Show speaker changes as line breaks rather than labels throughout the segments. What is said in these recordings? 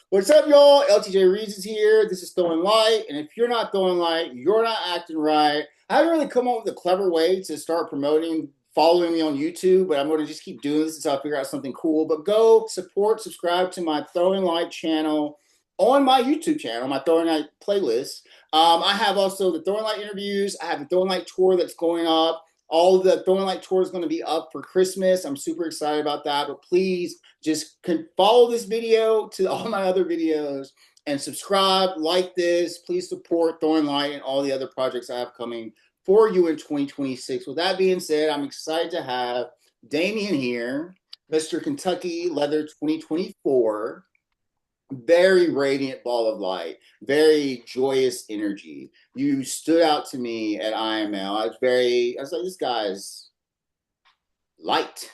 What's up, y'all? LTJ Reads is here. This is Throwing Light. And if you're not throwing light, you're not acting right. I haven't really come up with a clever way to start promoting following me on YouTube, but I'm going to just keep doing this until I figure out something cool. But go support, subscribe to my Throwing Light channel on my YouTube channel, my Throwing Light playlist. I have also the Throwing Light interviews. I have the Throwing Light tour that's going up. All of the Throwing Light tour is going to be up for Christmas. I'm super excited about that. But please just follow this video to all my other videos and subscribe, like this. Please support Throwing Light and all the other projects I have coming for you in 2026. With that being said, I'm excited to have Damien here, Mr. Kentucky Leather 2024. Very radiant ball of light, very joyous energy. You stood out to me at IML. I was like, this guy's light.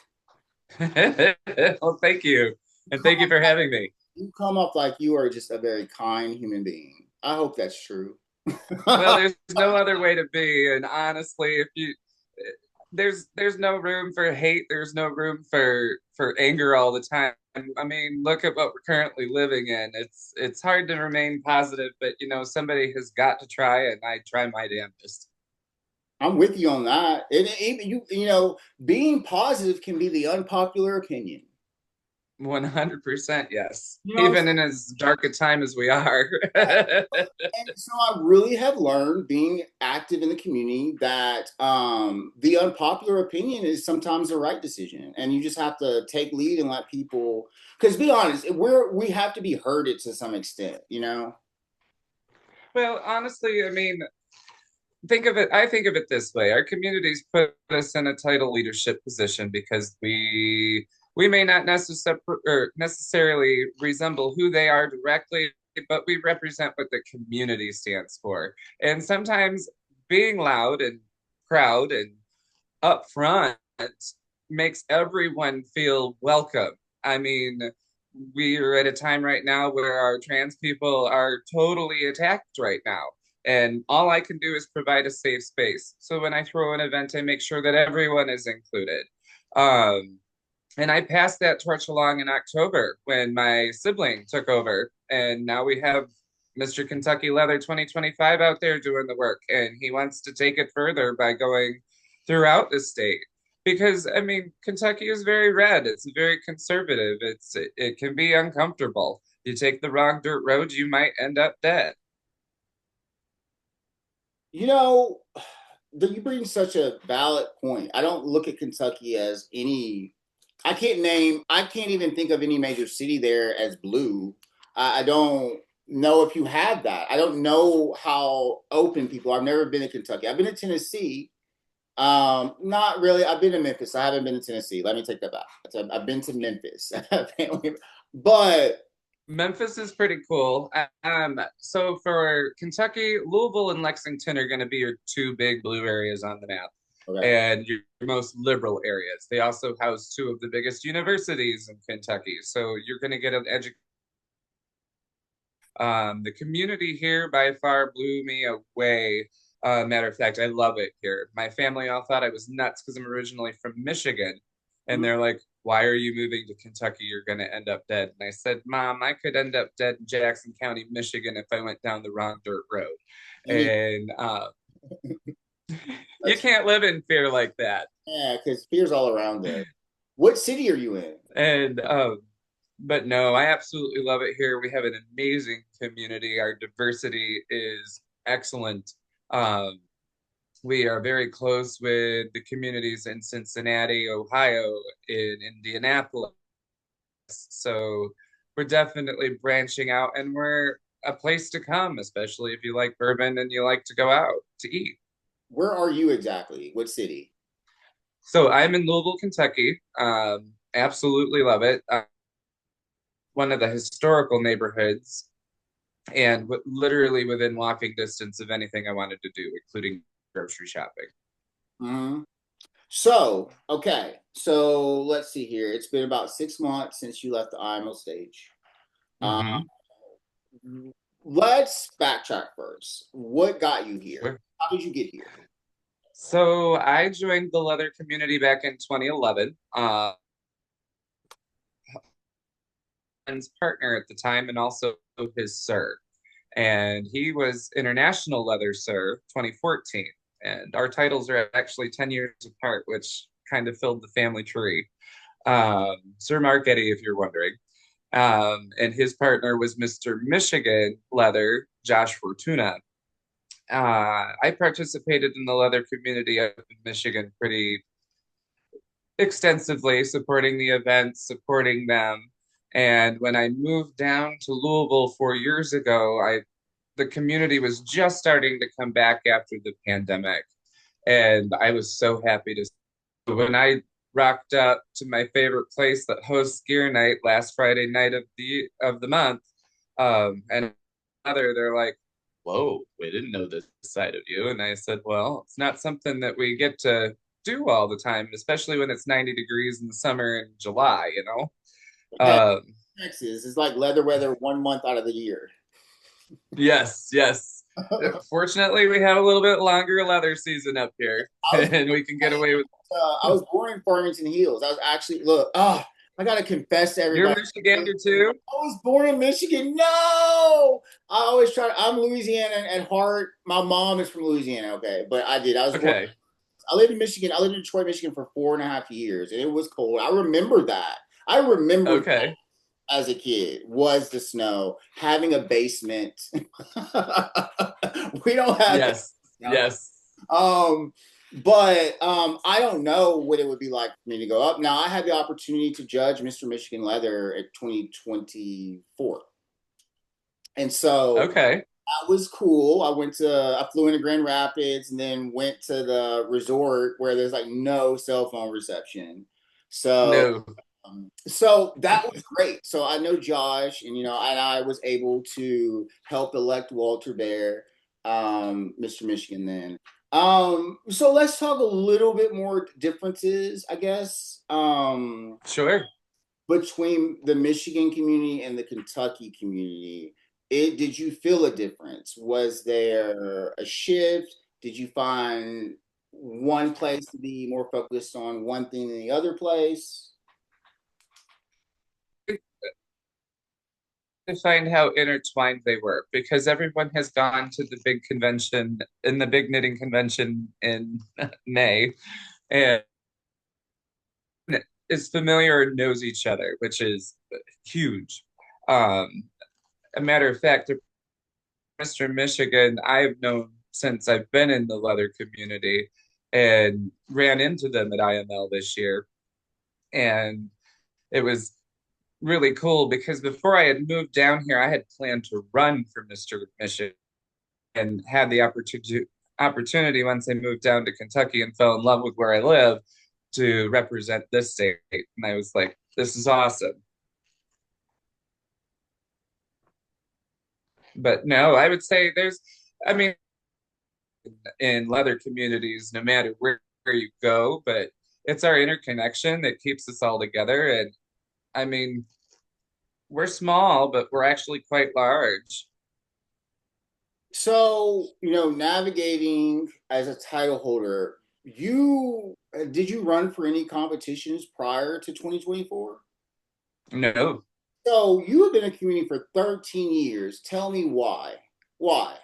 Well, thank you. And thank you for having me.
You come off like you are just a very kind human being. I hope that's true.
Well, there's no other way to be. And honestly, if you there's no room for hate, there's no room for anger all the time. I mean, look at what we're currently living in. It's hard to remain positive, but somebody has got to try, and I try my damnedest.
I'm with you on that. Being positive can be the unpopular opinion.
100% yes.
You know what I'm
Even in as dark a time as we are.
saying? And so I really have learned being active in the community that the unpopular opinion is sometimes the right decision, and you just have to take lead and let people. Because be honest, we have to be herded to some extent, you know.
Well, honestly, I mean, I think of it this way. Our communities put us in a title leadership position because we may not necessarily resemble who they are directly, but we represent what the community stands for. And sometimes being loud and proud and upfront makes everyone feel welcome. I mean, we are at a time right now where our trans people are totally attacked right now. And all I can do is provide a safe space. So when I throw an event, I make sure that everyone is included. Um, and I passed that torch along in October when my sibling took over. And now we have Mr. Kentucky Leather 2025 out there doing the work. And he wants to take it further by going throughout the state. Because I mean, Kentucky is very red. It's very conservative. It can be uncomfortable. You take the wrong dirt road, you might end up dead.
You know, you bring such a valid point. I don't look at Kentucky as any. I can't even think of any major city there as blue. I don't know if you have that. I don't know how open people are. I've never been to Kentucky. I've been to Tennessee. Not really. I've been to Memphis. I haven't been to Tennessee. Let me take that back. I've been to Memphis, but
Memphis is pretty cool. So for Kentucky, Louisville and Lexington are going to be your two big blue areas on the map
okay.
and your most liberal areas. They also house two of the biggest universities in Kentucky. So you're going to get an education. The community here by far blew me away. Matter of fact, I love it here. My family all thought I was nuts because I'm originally from Michigan. And they're like, why are you moving to Kentucky? You're going to end up dead. And I said, Mom, I could end up dead in Jackson County, Michigan if I went down the wrong dirt road.
Any,
And you can't live in fear like that.
yeah, because fear's all around there. What city are you in?
And but no, I absolutely love it here. We have an amazing community. Our diversity is excellent. Um, we are very close with the communities in Cincinnati, Ohio, in Indianapolis. So we're definitely branching out and we're a place to come, especially if you like bourbon and you like to go out to eat.
Where are you exactly? What city?
So I'm in Louisville, Kentucky. Absolutely love it. One of the historical neighborhoods and literally within walking distance of anything I wanted to do, including grocery shopping.
Mm-hmm. So, okay. So let's see here. It's been about 6 months since you left the IMO stage. Uh,
Mm-hmm.
let's backtrack first. What got you here?
Sure.
How did you get here?
So I joined the leather community back in 2011. friend's partner at the time and also his sir. And he was International Leather Sir 2014. And our titles are actually 10 years apart, which kind of filled the family tree. Sir Mark Eddy, if you're wondering. And his partner was Mr. Michigan Leather, Josh Fortuna. I participated in the leather community up in Michigan pretty extensively, supporting the events, supporting them. And when I moved down to Louisville 4 years ago, the community was just starting to come back after the pandemic, and I was so happy to. When I rocked up to my favorite place that hosts Gear Night last Friday night of the month, and they're like, "Whoa, we didn't know this side of you." And I said, "Well, it's not something that we get to do all the time, especially when it's 90 degrees in the summer in July, you know."
Hey,
Um,
Texas is like leather weather 1 month out of the year.
yes, yes. Fortunately, we have a little bit longer leather season up here,
I was
and we can get away with.
I was born in Farmington Hills. I was actually look. I gotta confess to
You're a
everybody.
Michigander too?
I was born in Michigan. No, I always try. I'm Louisiana at heart. My mom is from Louisiana. Okay, but I did. I was born.
Okay.
I lived in Michigan. I lived in Detroit, Michigan for 4.5 years, and it was cold. I remember that. I remember
Okay.
as a kid was the snow, having a basement. We don't have that
Yes.
now.
Yes.
Um, but I don't know what it would be like for me to go up. Now I had the opportunity to judge Mr. Michigan Leather at 2024, and so
Okay.
that was cool. I flew into Grand Rapids and then went to the resort where there's like no cell phone reception. So
No.
so that was great. So I know Josh, and and I was able to help elect Walter there, Mr. Michigan. Then, so let's talk a little bit more differences, I guess,
Sure.
between the Michigan community and the Kentucky community. Did you feel a difference? Was there a shift? Did you find one place to be more focused on one thing than the other place?
To find how intertwined they were because everyone has gone to the big convention in the big knitting convention in May and is familiar and knows each other, which is huge. Um, a matter of fact, Mr. Michigan, I've known since I've been in the leather community and ran into them at IML this year. And it was really cool because before I had moved down here, I had planned to run for Mr. Michigan and had the opportunity once I moved down to Kentucky and fell in love with where I live to represent this state. And I was like, this is awesome. But no, I would say I mean, in leather communities, no matter where you go, but it's our interconnection that keeps us all together. And I mean, we're small, but we're actually quite large.
So, navigating as a title holder, you did you run for any competitions prior to 2024?
No,
So, you have been in community for 13 years. Tell me why. Why?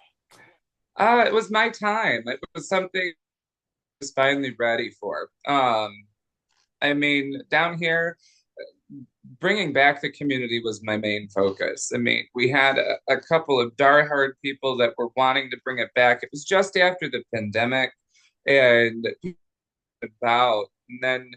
it was my time. It was something I was finally ready for. I mean, down here, bringing back the community was my main focus. I mean, we had a couple of diehard people that were wanting to bring it back. It was just after the pandemic, and about, and then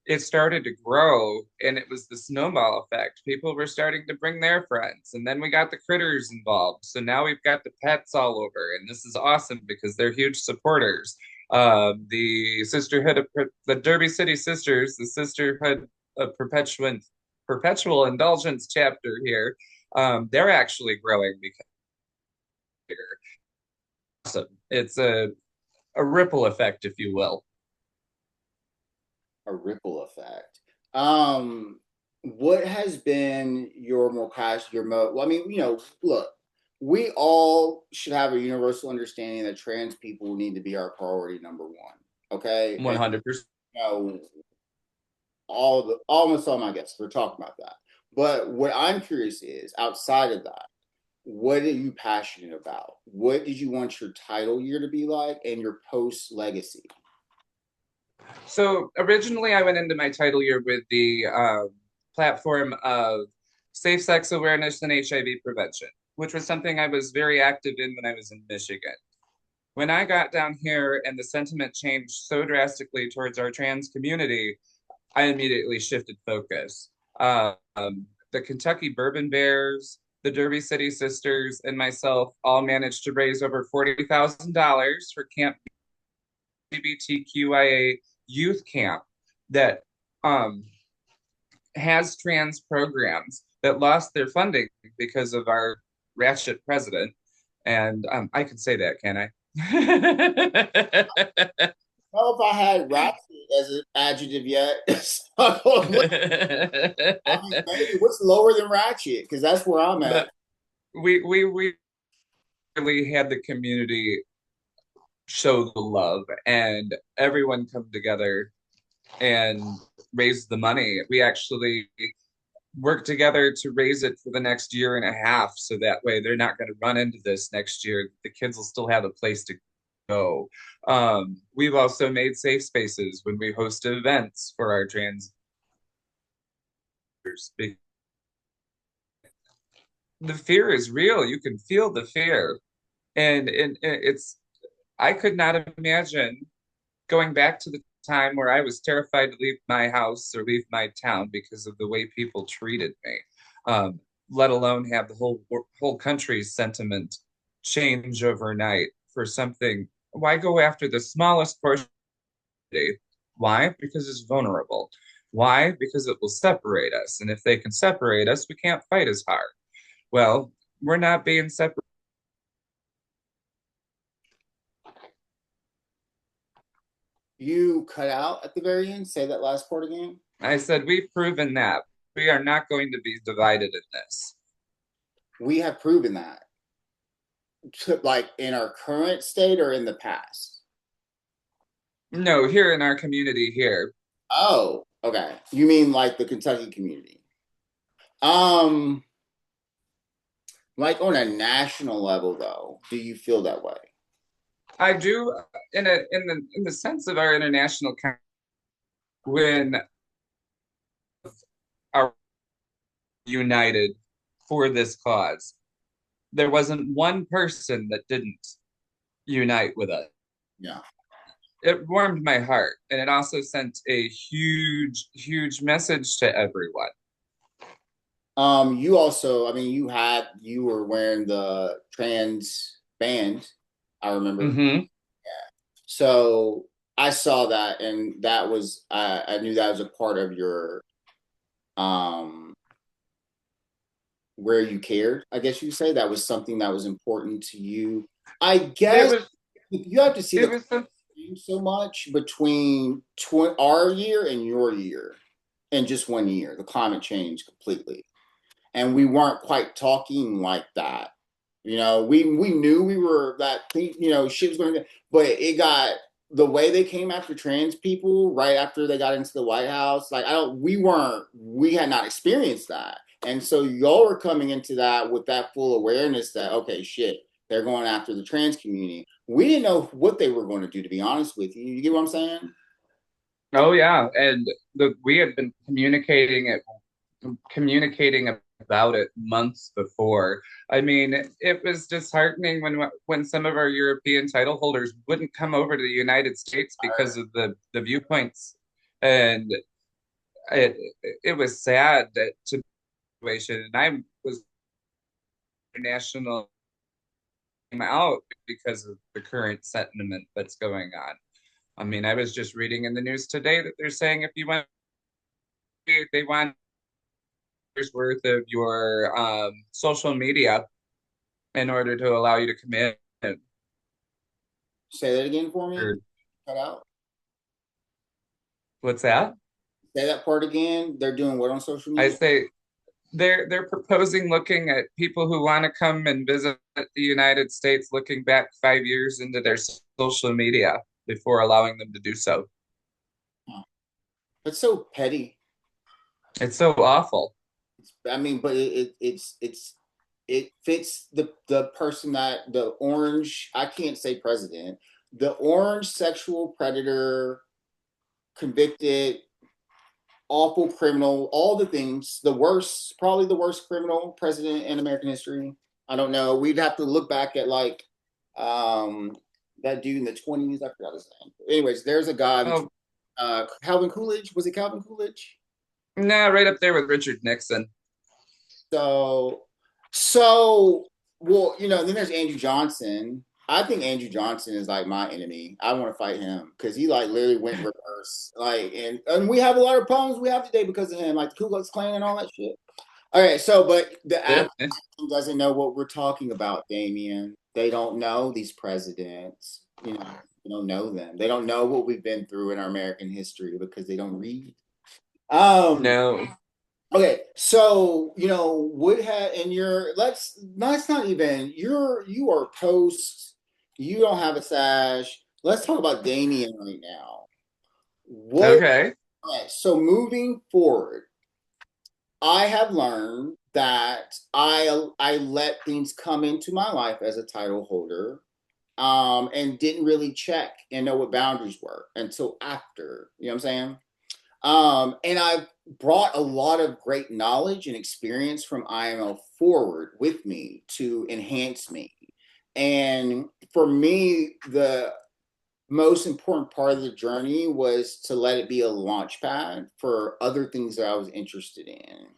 it started to grow, and it was the snowball effect. People were starting to bring their friends, and then we got the critters involved. So now we've got the pets all over, and this is awesome because they're huge supporters. The Sisterhood of the Derby City Sisters, the Sisterhood of Perpetual Indulgence chapter here, they're actually growing because awesome. It's a ripple effect, if you will.
A ripple effect. What has been your more passion, well, I mean, look, we all should have a universal understanding that trans people need to be our priority number one. Okay. And
100%.
you know, almost all my guests we're talking about that. But what I'm curious is outside of that, what are you passionate about? What did you want your title year to be like and your post legacy?
So originally, I went into my title year with the platform of safe sex awareness and HIV prevention, which was something I was very active in when I was in Michigan. When I got down here and the sentiment changed so drastically towards our trans community, I immediately shifted focus. The Kentucky Bourbon Bears, the Derby City Sisters, and myself all managed to raise over $40,000 for Camp LGBTQIA youth camp that um, has trans programs that lost their funding because of our ratchet president. And I can say that, can I?
Know if I had ratchet as an adjective yet. So, I mean, maybe what's lower than ratchet? Because that's where I'm at.
But we really had the community show the love and everyone come together and raise the money. We actually work together to raise it for the next year and a half so that way they're not going to run into this next year. The kids will still have a place to go. We've also made safe spaces when we host events for our trans. The fear is real. You can feel the fear. And it's, I could not imagine going back to the time where I was terrified to leave my house or leave my town because of the way people treated me, let alone have the whole country's sentiment change overnight for something. Why go after the smallest portion? Why? Because it's vulnerable. Why? Because it will separate us. And if they can separate us, we can't fight as hard. Well, we're not being separated.
You cut out at the very end. Say that last part again.
I said, we've proven that we are not going to be divided in this.
We have proven that, like in our current state or in the past.
No, here in our community here.
Oh, okay. You mean like the Kentucky community? Um, like on a national level, though, do you feel that way?
I do in the sense of our international when are united for this cause. There wasn't one person that didn't unite with us.
Yeah.
It warmed my heart, and it also sent a huge, huge message to everyone.
You also, I mean, you were wearing the trans band. I remember.
Mm-hmm.
So I saw that, and that was I knew that was a part of your um where you cared. I guess you say that was something that was important to you. I
It
guess
was
you have to see
it
the
was some,
so much between our year and your year, in just 1 year. The climate changed completely, and we weren't quite talking like that. We knew we were that shit was going to, but it got the way they came after trans people right after they got into the White House. Like we had not experienced that, and so y'all were coming into that with that full awareness that okay, shit, they're going after the trans community. We didn't know what they were going to do. To be honest with you, you get what I'm saying?
oh yeah, and we had been communicating about it months before. I mean, it was disheartening when some of our European title holders wouldn't come over to the United States because of the viewpoints, and it it was sad that situation. And I was national out because of the current sentiment that's going on. I mean, I was just reading in the news today that they're saying if you want, they want years worth of your social media in order to allow you to come in.
Say that again for me.
Or
Cut out.
what's that?
Say that part again. They're doing what on social
I
media?
say they're proposing looking at people who want to come and visit the United States, looking back 5 years into their social media before allowing them to do so.
Huh. That's so petty.
It's so awful.
I mean, but it fits the person that the orange. I can't say president. The orange sexual predator, convicted, awful criminal, all the things. The worst, probably the worst criminal president in American history. I don't know. We'd have to look back at like um that dude in the 20s. I forgot his name. Anyways, there's a guy.
Oh,
Calvin Coolidge. Was it Calvin Coolidge?
nah, right up there with Richard Nixon.
So, so well, then there's Andrew Johnson. I think Andrew Johnson is like my enemy. I want to fight him because he like literally went reverse. Like, and we have a lot of problems we have today because of him, like the Ku Klux Klan and all that shit. All right, so but the
Yeah.
average person doesn't know what we're talking about, Damien. They don't know these presidents. They don't know them. They don't know what we've been through in our American history because they don't read. Um,
No.
Okay, so would have and you're let's not even you are post, you don't have a sash. Let's talk about Damien right now. What
Okay.
okay, so moving forward, I have learned that I let things come into my life as a title holder, and didn't really check and know what boundaries were until after, you know what I'm saying? And I've brought a lot of great knowledge and experience from IML forward with me to enhance me. And for me, the most important part of the journey was to let it be a launch pad for other things that I was interested in.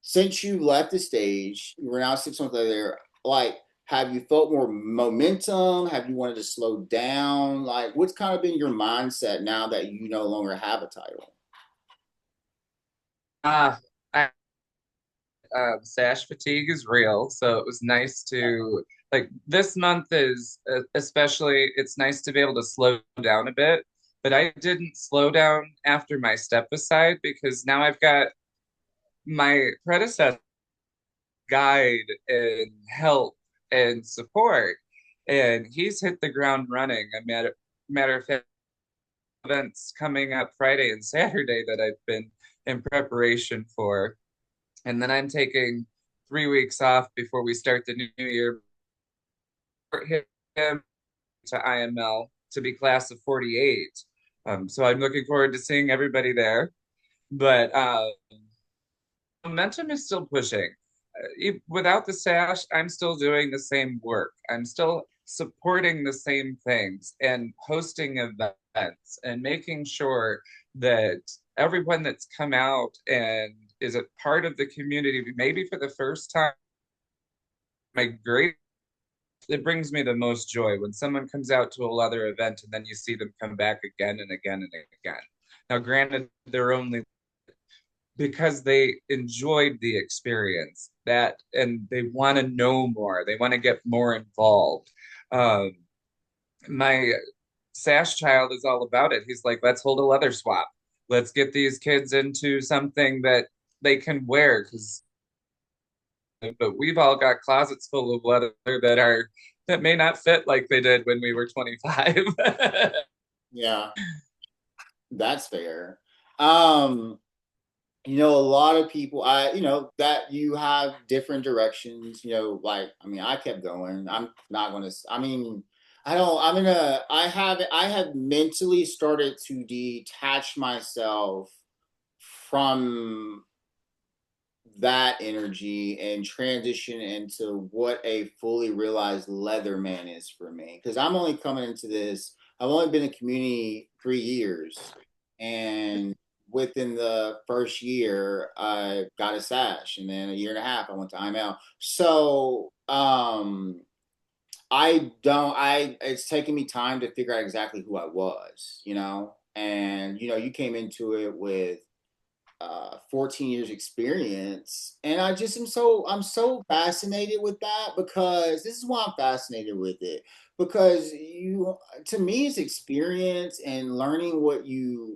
Since you left the stage, we're now 6 months later, like, have you felt more momentum? Have you wanted to slow down? Like, what's kind of been your mindset now that you no longer have a title?
Uh, I, Sash fatigue is real, so it was nice to like this month is especially it's nice to be able to slow down a bit. But I didn't slow down after my step aside because now I've got my predecessor guide and help and support, and he's hit the ground running. Matter of fact, events coming up Friday and Saturday that I've been in preparation for. And then I'm taking 3 weeks off before we start the new year. Him to IML to be class of 48. So I'm looking forward to seeing everybody there. But momentum is still pushing. Without the sash, I'm still doing the same work. I'm still supporting the same things and hosting events and making sure that everyone that's come out and is a part of the community, maybe for the first time, my great it brings me the most joy when someone comes out to another event and then you see them come back again and again and again. Now, granted, they're only because they enjoyed the experience that and they want to know more, they want to get more involved. Um, my Sash child is all about it. He's like, let's hold a leather swap. Let's get these kids into something that they can wear because but we've all got closets full of leather that may not fit like they did when we were 25.
Yeah, that's fair. Um, a lot of people, that you have different directions, like, I mean, I kept going. I'm not going to, I mean, I don't, I have mentally started to detach myself from that energy and transition into what a fully realized leather man is for me. Because I'm only coming into this, I've only been in community 3 years. And within the first year, I got a sash. And then a year and a half, I went to IML. So, it's taken me time to figure out exactly who I was, and, you came into it with 14 years experience, and I'm so fascinated with that, because this is why I'm fascinated with it, because to me it's experience and learning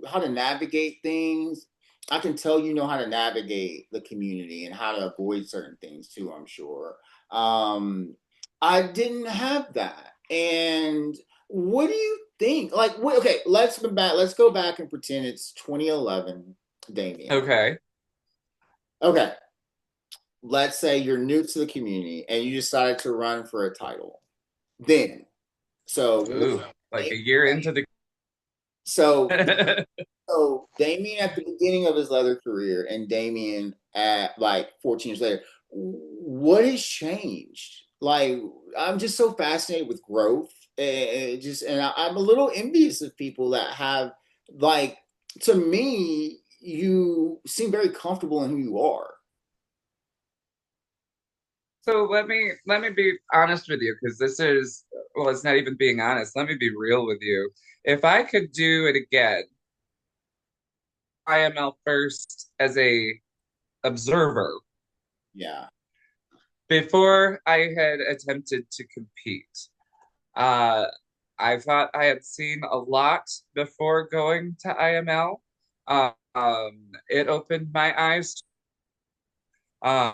how to navigate things. I can tell you know how to navigate the community and how to avoid certain things too, I'm sure. I didn't have that. And what do you think, like, okay, let's go back and pretend it's 2011, Damien.
Okay.
Okay. let's say you're new to the community and you decided to run for a title. Then, so
Ooh, like a year into the
so so Damien at the beginning of his leather career and Damien at like 14 years later, what has changed? Like I'm just so fascinated with growth, and just and I'm a little envious of people that have like to me you seem very comfortable in who you are.
So let me be honest with you because this is well, it's not even being honest. Let me be real with you. If I could do it again, IML first as a observer
Yeah.
before I had attempted to compete. Uh, I thought I had seen a lot before going to IML. It opened my eyes. Uh,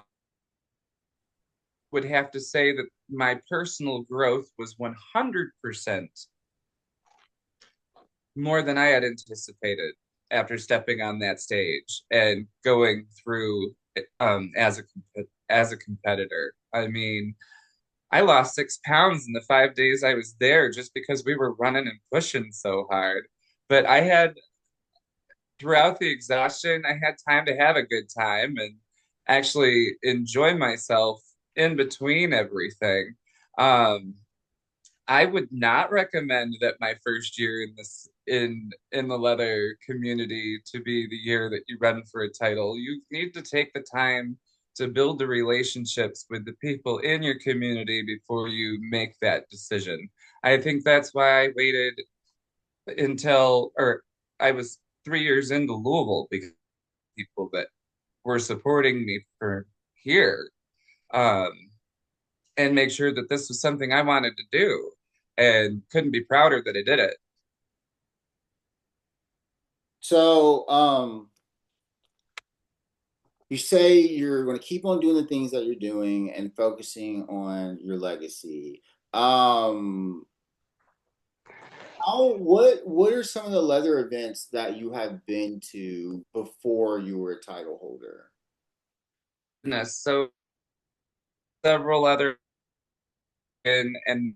would have to say that my personal growth was 100% more than I had anticipated after stepping on that stage and going through as a competitor. I mean, I lost 6 pounds in the 5 days I was there just because we were running and pushing so hard. But I had throughout the exhaustion, I had time to have a good time and actually enjoy myself in between everything. Um, I would not recommend that my first year in this in the leather community to be the year that you run for a title. You need to take the time to build the relationships with the people in your community before you make that decision. I think that's why I waited until or I was 3 years into Louisville because people that were supporting me for here. Um, and make sure that this was something I wanted to do and couldn't be prouder that I did it.
So, you say you're going to keep on doing the things that you're doing and focusing on your legacy. Um, what are some of the leather events that you have been to before you were a title holder?
Goodness. So several other and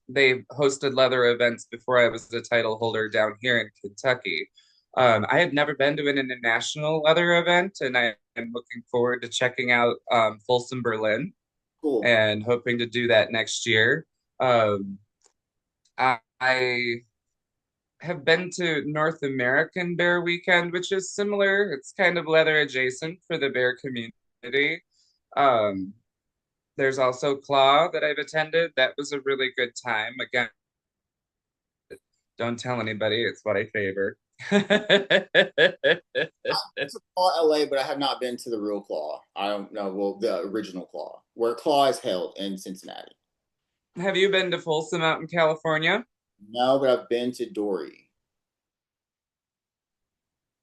they hosted leather events before I was the title holder down here in Kentucky. I had never been to an international leather event, and I am looking forward to checking out Folsom Berlin
Cool.
and hoping to do that next year. Um, I have been to North American Bear Weekend, which is similar. It's kind of leather adjacent for the bear community. Um, there's also Claw that I've attended. That was a really good time. Again, don't tell anybody. It's what I favor.
It's a Claw LA, but I have not been to the real Claw. I don't know. Well, the original Claw, where Claw is held in Cincinnati.
Have you been to Folsom out in California?
No, but I've been to Dory.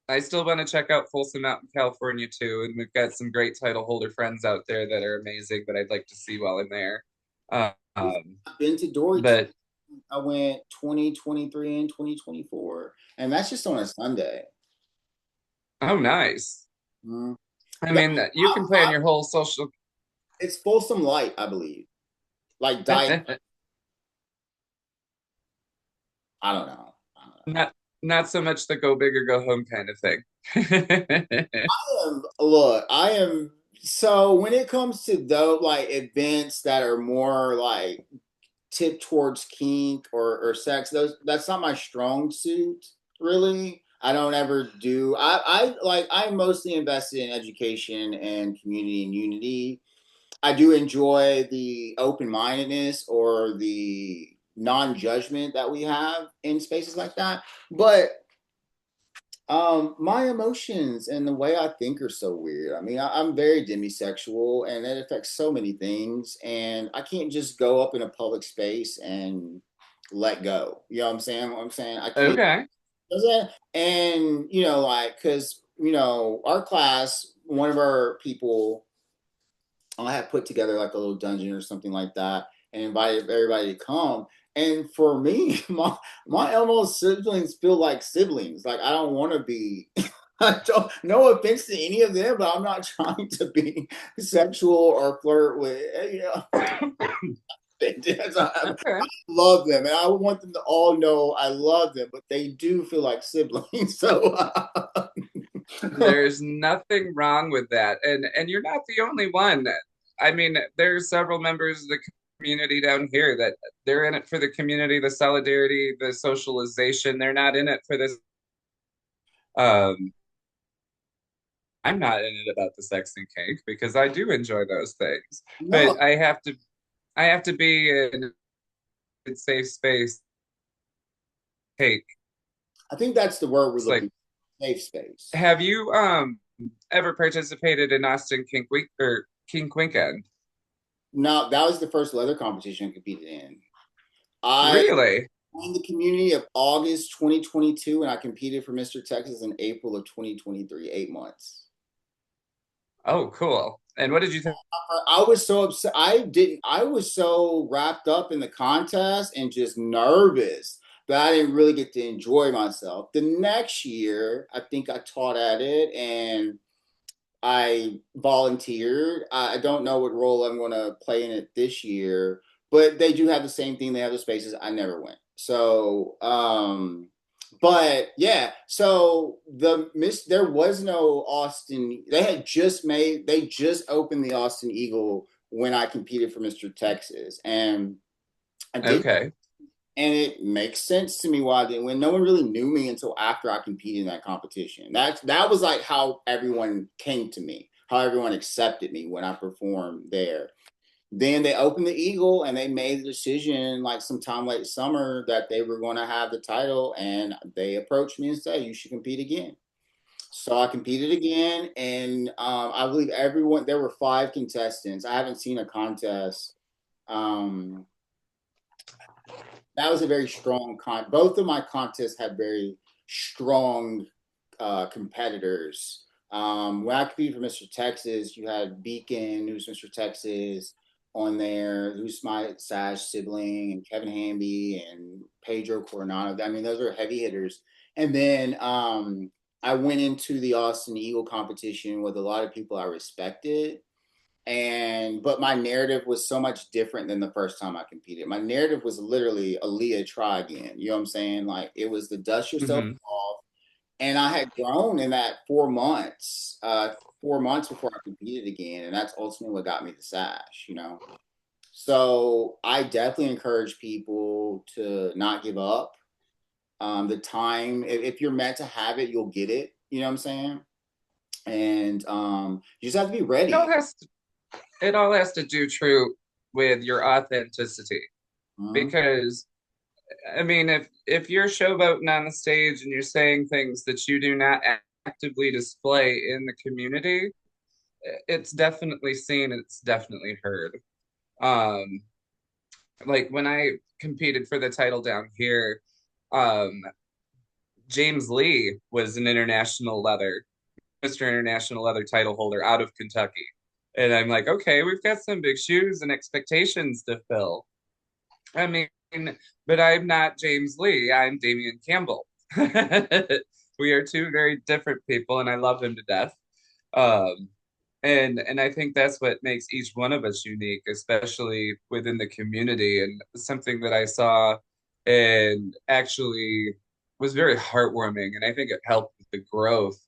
I still want to check out Folsom out in California too, and we've got some great title holder friends out there that are amazing that I'd like to see while I'm there.
I've been to Dory too.
But
I went 2023 and 2024, and that's just on a Sunday.
oh, nice.
Mm.
I
That,
mean, you can plan
I,
your whole social.
it's Folsom Light, I believe. Like diet. I don't know. I don't know.
Not so much the go big or go home kind of thing.
Look, I am so when it comes to those like events that are more like tipped towards kink or sex, those that's not my strong suit, really. I don't ever do I like I'm mostly invested in education and community and unity. I do enjoy the open mindedness or the non judgment that we have in spaces like that. But my emotions and the way I think are so weird. I mean, I'm very demisexual, and that affects so many things. And I can't just go up in a public space and let go. You know what I'm saying? What I'm saying, I can't.
Okay.
And like, because our class, one of our people, I had put together like a little dungeon or something like that, and invited everybody to come. And for me, my Elmo siblings feel like siblings. Like I don't want to be. I don't, no offense to any of them, but I'm not trying to be sexual or flirt with, you know. I
Okay.
love them, and I want them to all know I love them, but they do feel like siblings. So,
There's nothing wrong with that. And you're not the only one. I mean, there's several members of the community down here that they're in it for the community, the solidarity, the socialization. They're not in it for this. Um, I'm not in it about the sex and cake because I do enjoy those things.
no,
But I have to be in a safe space. Cake.
I think that's the word we're
It's
looking
like,
for, safe space.
have you ever participated in Austin Kink Week or Kink Weekend?
No, that was the first leather competition I competed in. I
Really?
joined the community of August 2022, and I competed for Mr. Texas in April of 2023, 8 months.
Oh, cool. And what did you think?
I was so upset. I was so wrapped up in the contest and just nervous that I didn't really get to enjoy myself. The next year, I think I taught at it and I volunteered. I don't know what role I'm going to play in it this year, but they do have the same thing. They have the spaces. I never went. So, but yeah, so there was no Austin. They just opened the Austin Eagle when I competed for Mr. Texas, and I did,
Okay.
and it makes sense to me why I didn't win. No one really knew me until after I competed in that competition. That was like how everyone came to me, how everyone accepted me when I performed there. Then they opened the Eagle and they made the decision like sometime late summer that they were going to have the title, and they approached me and said you should compete again. So I competed again, and I believe everyone there were five contestants. I haven't seen a contest. Um, that was a very strong Both of my contests had very strong competitors. When I competed for Mr. Texas, you had Beacon, who's Mr. Texas, on there, who's my Sash sibling, and Kevin Hamby and Pedro Coronado. I mean, those are heavy hitters. And then I went into the Austin Eagle competition with a lot of people I respected, and but my narrative was so much different than the first time I competed. My narrative was literally Aaliyah try again. You know what I'm saying? Like it was the dust yourself
Hmm.
off, and I had grown in that 4 months, 4 months before I competed again, and that's ultimately what got me the sash. You know, so I definitely encourage people to not give up. The time, if you're meant to have it, you'll get it. You know what I'm saying? And you just have to be
It all
ready.
has to, it all has to do true with your authenticity.
Mhm.
Because I mean, if you're showboating on the stage and you're saying things that you do not actively display in the community, it's definitely seen, it's definitely heard. Um, like when I competed for the title down here, um, James Lee was an international leather, Mr. International Leather title holder out of Kentucky. And I'm like, okay, we've got some big shoes and expectations to fill. I mean, but I'm not James Lee. I'm Damien Campbell. We are two very different people, and I love him to death. Um, and I think that's what makes each one of us unique, especially within the community. And something that I saw and actually was very heartwarming, and I think it helped with the growth,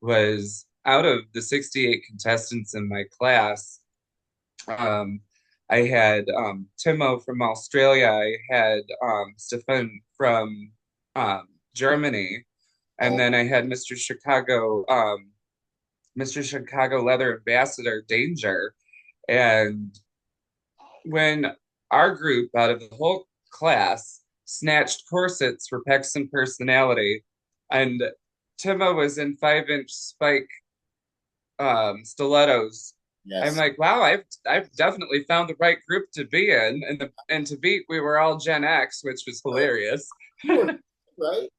was out of the 68 contestants in my class, um, I had Timo from Australia. I had Stefan from Germany, and
Oh,
then I had Mr. Chicago Leather Ambassador Danger. And when our group, out of the whole class, snatched corsets for Pecs and Personality, and Timo was in 5-inch spike stilettos. I'm
yes.
like, wow, I've definitely found the right group to be in, and to beat, we were all Gen X, which was hilarious.
You were right.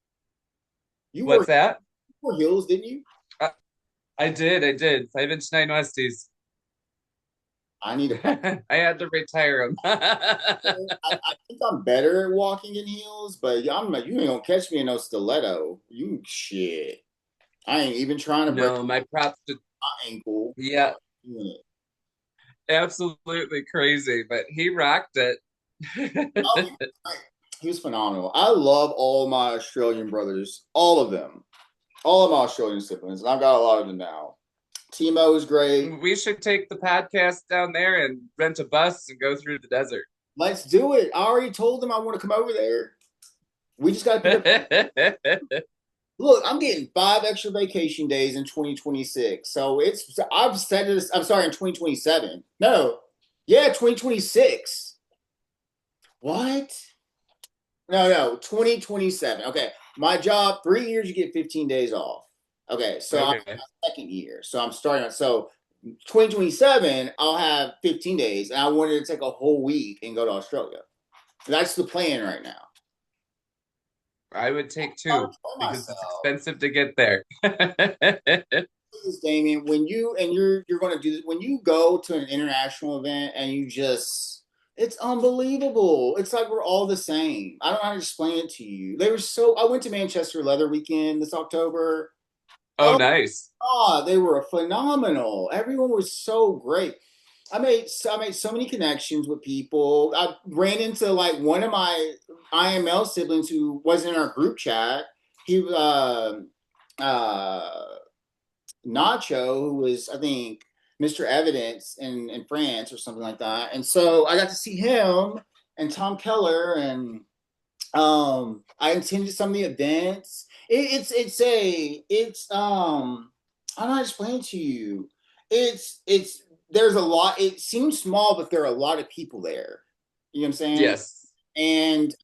You
What's
wore,
that?
heels, didn't you?
I, I did 5-inch nine Westies.
I need to.
I had to retire them.
I think I'm better at walking in heels, but I'm like, you ain't gonna catch me in no stiletto. You shit. I ain't even trying to break
No, my props to,
my ankle.
yeah,
Yeah.
absolutely crazy, but he rocked it.
Oh, he was phenomenal. I love all my Australian brothers, all of them, all of my Australian siblings, and I've got a lot of them now. Timo is great.
We should take the podcast down there and rent a bus and go through the desert.
Let's do it. I already told them I want to come over there. We just got to pick up. Look, I'm getting 5 extra vacation days in 2026. So I've said this, I'm sorry, in 2027. No, yeah, 2026. What? No, 2027. Okay. My job, 3 years, you get 15 days off. Okay. So I'm in
Okay.
my second year. So I'm starting on, so 2027, I'll have 15 days. And I wanted to take a whole week and go to Australia. That's the plan right now.
I would take
I'll
two
enjoy
because it's
myself.
expensive to get there.
Damien, when you're going to do this, when you go to an international event and you just, it's unbelievable. It's like we're all the same. I don't know how to explain it to you. They were so. I went to Manchester Leather Weekend this October.
Oh,
Oh
nice.
God, they were phenomenal. Everyone was so great. I made so many connections with people. I ran into like one of my IML siblings who wasn't in our group chat. He uh Nacho, who was, I think, Mr. Evidence in France or something like that. And so I got to see him and Tom Keller, and I attended some of the events. I don't know how to explain it to you. It's there's a lot. It seems small, but there are a lot of people there. You know what I'm saying?
Yes.
And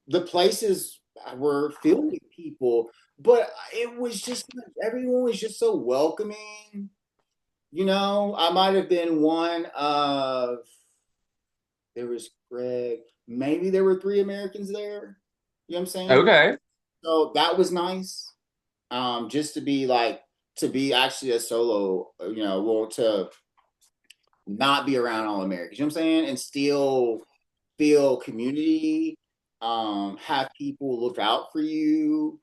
the places were filled with people, but it was just everyone was just so welcoming. I might have been one of, there was Greg, maybe there were 3 Americans there. You know what I'm saying?
Okay.
So that was nice. Just to be like, to be actually a solo, well, to not be around all Americans, you know what I'm saying? And still feel community, have people look out for you.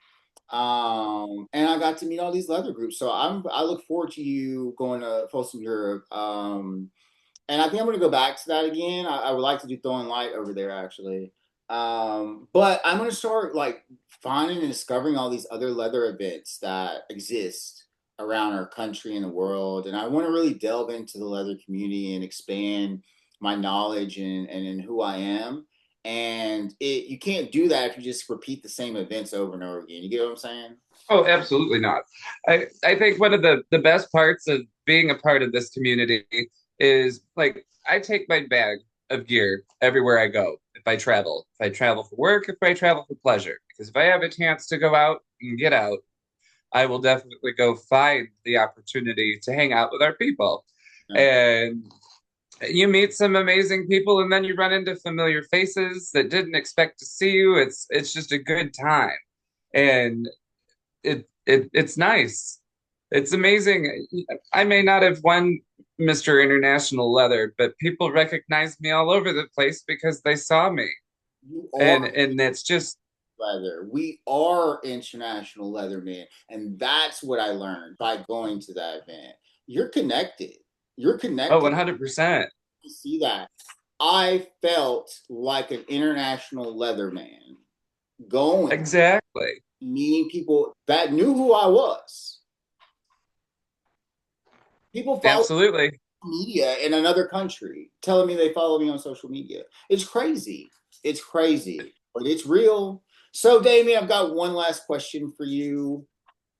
And I got to meet all these leather groups. So I look forward to you going to Folsom Europe. And I think I'm going to go back to that again. I would like to do Throwing Light over there actually. But I'm going to start like finding and discovering all these other leather events that exist around our country and the world. And I want to really delve into the leather community and expand my knowledge and in who I am. And you can't do that if you just repeat the same events over and over again. You get what I'm saying?
Oh, absolutely not. I think one of the best parts of being a part of this community is like I take my bag of gear everywhere I go if I travel. If I travel for work, if I travel for pleasure. Because if I have a chance to go out and get out, I will definitely go find the opportunity to hang out with our people.
Yeah.
And you meet some amazing people and then you run into familiar faces that didn't expect to see you. It's just a good time. And it's nice. It's amazing. I may not have won Mr. International Leather, but people recognize me all over the place because they saw me.
You
And
are
and that's just
leather. We are international leathermen. And that's what I learned by going to that event. You're connected. You're
oh,
connected
100%.
to see that. I felt like an international leatherman going,
Exactly.
meeting people that knew who I was. People follow
Absolutely.
media in another country telling me they follow me on social media. It's crazy. It's crazy, but it's real. So, Damien, I've got one last question for you.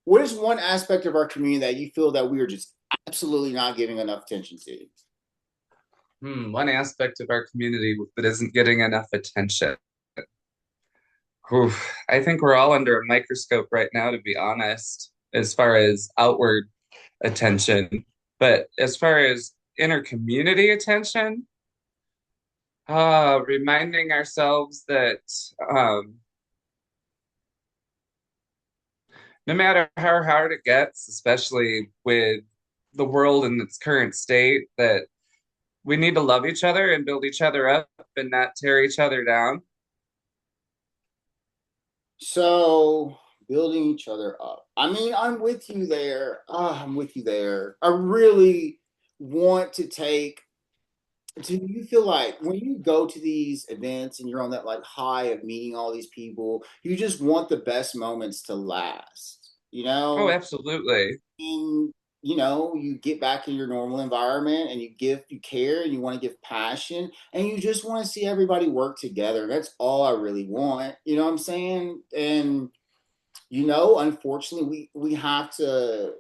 What is one aspect of our community that you feel that we are just absolutely not giving enough attention to?
One aspect of our community that isn't getting enough attention. Oof. I think we're all under a microscope right now, to be honest, as far as outward attention. But as far as inner community attention, reminding ourselves that um, no matter how hard it gets, especially with the world in its current state, that we need to love each other and build each other up and not tear each other down.
So, building each other up. I mean, I'm with you there. I'm with you there. I really want to take. Do you feel like when you go to these events and you're on that like high of meeting all these people, you just want the best moments to last, you
Oh,
know?
absolutely.
And you get back in your normal environment and you care and you want to give passion and you just want to see everybody work together. That's all I really want. You know what I'm saying? And unfortunately we have to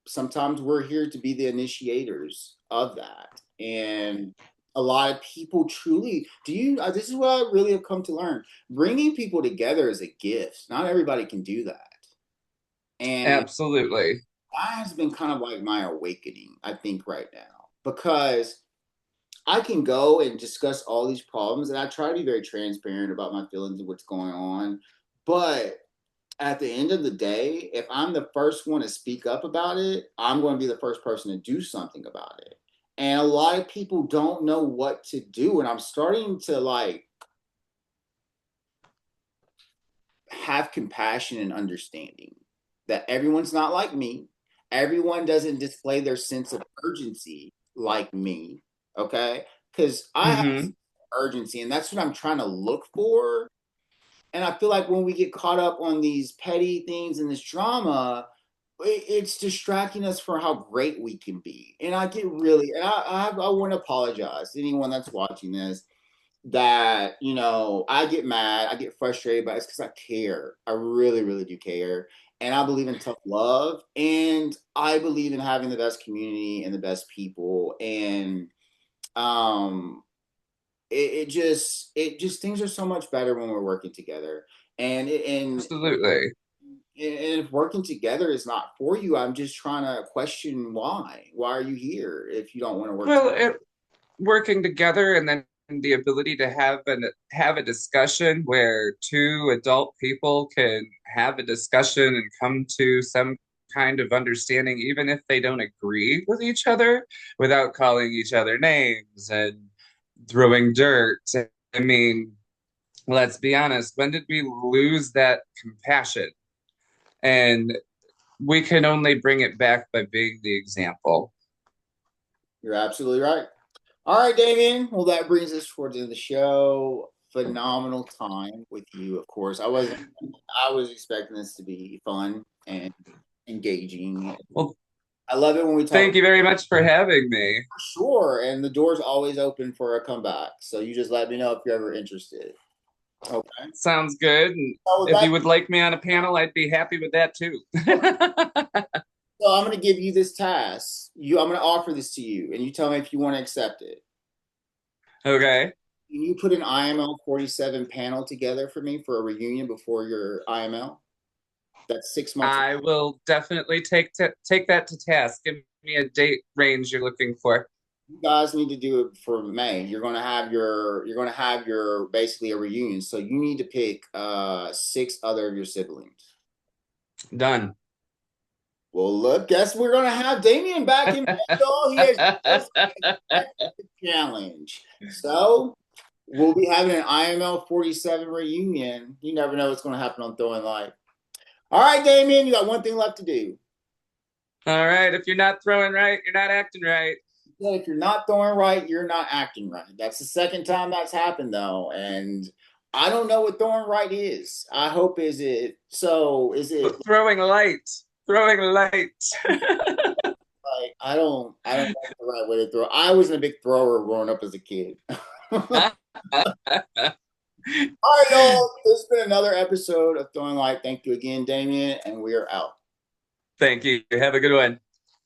sometimes we're here to be the initiators of that. And a lot of people truly do you this is what I really have come to learn. Bringing people together is a gift. Not everybody can do that. And
Absolutely.
that has been kind of like my awakening, I think, right now. Because I can go and discuss all these problems, and I try to be very transparent about my feelings and what's going on. But at the end of the day, if I'm the first one to speak up about it, I'm going to be the first person to do something about it. And a lot of people don't know what to do. And I'm starting to like have compassion and understanding that everyone's not like me. Everyone doesn't display their sense of urgency like me. Okay. Because I have
Hmm.
urgency, and that's what I'm trying to look for. And I feel like when we get caught up on these petty things and this drama, it's distracting us from how great we can be. And I get really, and I want to apologize to anyone that's watching this that I get mad, I get frustrated, but it's because I care. I really, really do care, and I believe in tough love, and I believe in having the best community and the best people, and um, it just things are so much better when we're working together, and
Absolutely.
if working together is not for you, I'm just trying to question why. Why are you here if you don't want to work together?
Well, working together and then the ability to have a discussion where two adult people can have a discussion and come to some kind of understanding, even if they don't agree with each other, without calling each other names and throwing dirt. I mean, let's be honest, when did we lose that compassion? And we can only bring it back by being the example.
You're absolutely right. All right, Damien. Well, that brings us towards the end of the show. Phenomenal time with you, of course. I was expecting this to be fun and engaging.
Well,
I love it when we talk
thank you very much for having me.
for sure, and the door's always open for a comeback. So you just let me know if you're ever interested. Okay.
Sounds good. And
So with
if
that,
you would like me on a panel, I'd be happy with that too.
so I'm going to give you this task. I'm going to offer this to you, and you tell me if you want to accept it.
Okay.
Can you put an IML 47 panel together for me for a reunion before your IML? That's 6 months.
I will definitely take that to task. Give me a date range you're looking for.
You guys need to do it for May. You're gonna have your basically a reunion. So you need to pick six other of your siblings.
Done.
Well, look, guess we're gonna have Damien back in All he has just the challenge. So we'll be having an IML 47 reunion. You never know what's gonna happen on Throwing Light. All right, Damien, you got one thing left to do.
All right. If you're not throwing right, you're not acting right.
If you're not throwing right, you're not acting right. That's the second time that's happened though, and I don't know what throwing right is. I hope is it so? Is it
But throwing light. Throwing light.
like I don't know the right way to throw. I wasn't a big thrower growing up as a kid. All right, y'all. This has been another episode of Throwing Light. Thank you again, Damien, and we are out.
Thank you. Have a good one.